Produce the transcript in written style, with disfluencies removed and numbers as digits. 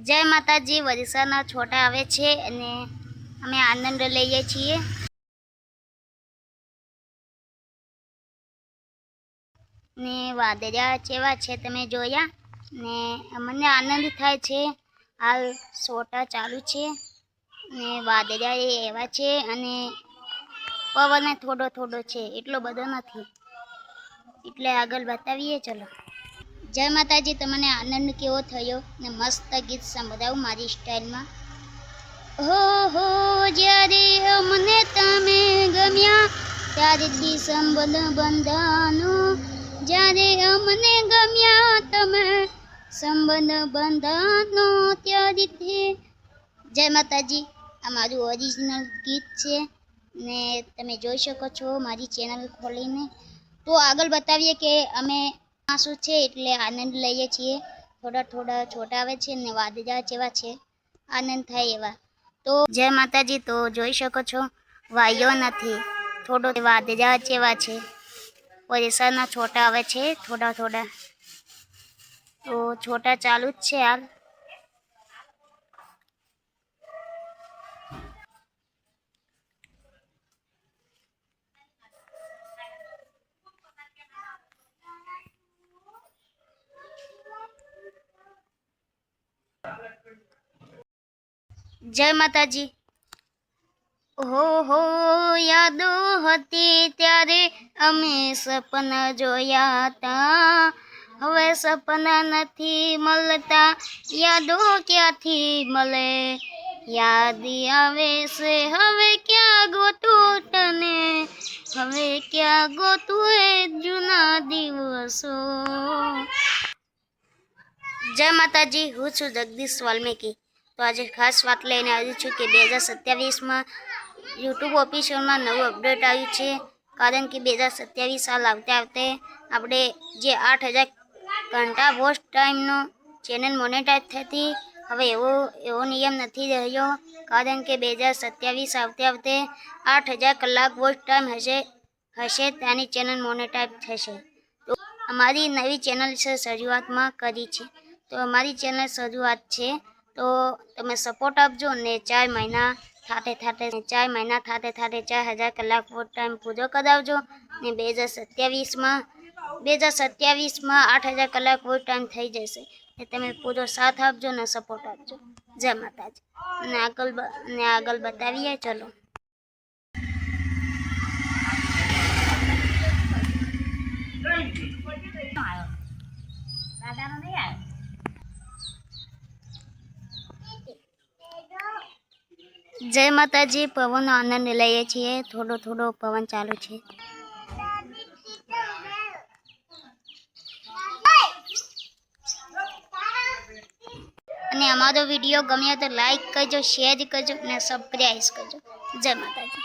જય માતાજી। વરિસાના છોટા આવે છે અને અમે આનંદ લઈએ છીએ। ને વાદળિયા કેવા છે તમે જોયા ને મને આનંદ થાય છે। હાલ છોટા ચાલુ છે ને વાદળિયા એવા છે અને પવન થોડો થોડો છે, એટલો બધો નથી, એટલે આગળ બતાવીએ। ચલો જય માતાજી। તમને આનંદ કેવો થયો ને મસ્ત ગીત સંભળાવું મારી સ્ટાઇલમાં। હો જ્યારે અમને તમે ગમ્યા ત્યારે દી સંબંધ બંધાનો, જ્યારે અમને ગમ્યા તમે સંબંધ બંધાનો ત્યારથી। જય માતાજી। આ મારું ઓરિજિનલ ગીત છે ને તમે જોઈ શકો છો મારી ચેનલ ખોલીને। તો આગળ બતાવીએ કે અમે શું છે એટલે આનંદ લઈએ છીએ। થોડા થોડા છોટા આવે છે ને વાદળા જેવા છે, આનંદ થાય એવા। તો જય માતાજી। તો જોઈ શકો છો વાયો નથી, થોડો વાદળા જેવા છે, વરસાદના છોટા આવે છે થોડા થોડા। તો છોટા ચાલુ જ છે હાલ। જય માતાજી। હો યાદો હતી ત્યારે અમે સપના જોયા હતા, હવે સપના નથી મળતા, યાદો ક્યાંથી મળે, યાદ આવે છે હવે ક્યાં ગોતું તને, હવે ક્યાં ગોતું એ જૂના દિવસો। જય માતાજી। હું છું જગદીશ વાલ્મીકી। તો આજે ખાસ વાત લઈને આવી છું કે 2027માં યુટ્યુબ ઓફિશિયલમાં નવું અપડેટ આવ્યું છે। કારણ કે 2027 સાલ આવતે આપણે જે 8000 ઘંટા વોચ ટાઈમનો ચેનલ મોનેટાઈઝ થતી, હવે એવો નિયમ નથી રહ્યો। કારણ કે 2027 આવતે 8000 કલાક વોચ ટાઈમ હશે ત્યાંની ચેનલ મોનેટાઈઝ થશે। તો અમારી નવી ચેનલ છે, શરૂઆતમાં કરી છે, તો અમારી ચેનલ શરૂઆત છે, તો તમે સપોર્ટ આપજો ને 4 મહિના થાતે 4000 કલાક વોચ ટાઈમ પૂરો કરાવજો ને 2027માં 8000 કલાક વોચ ટાઈમ થઈ જશે ને તમે પૂરો સાથ આપજો ને સપોર્ટ આપજો। જય માતાજી। ને આગળ બતાવીએ। ચલો જય માતાજી। પવનનો આનંદ લઈએ છીએ, થોડો થોડો પવન ચાલુ છે। અને અમારો વિડીયો ગમ્યો તો લાઈક કરજો, શેર કરજો અને સબસ્ક્રાઇબ કરજો। જય માતાજી।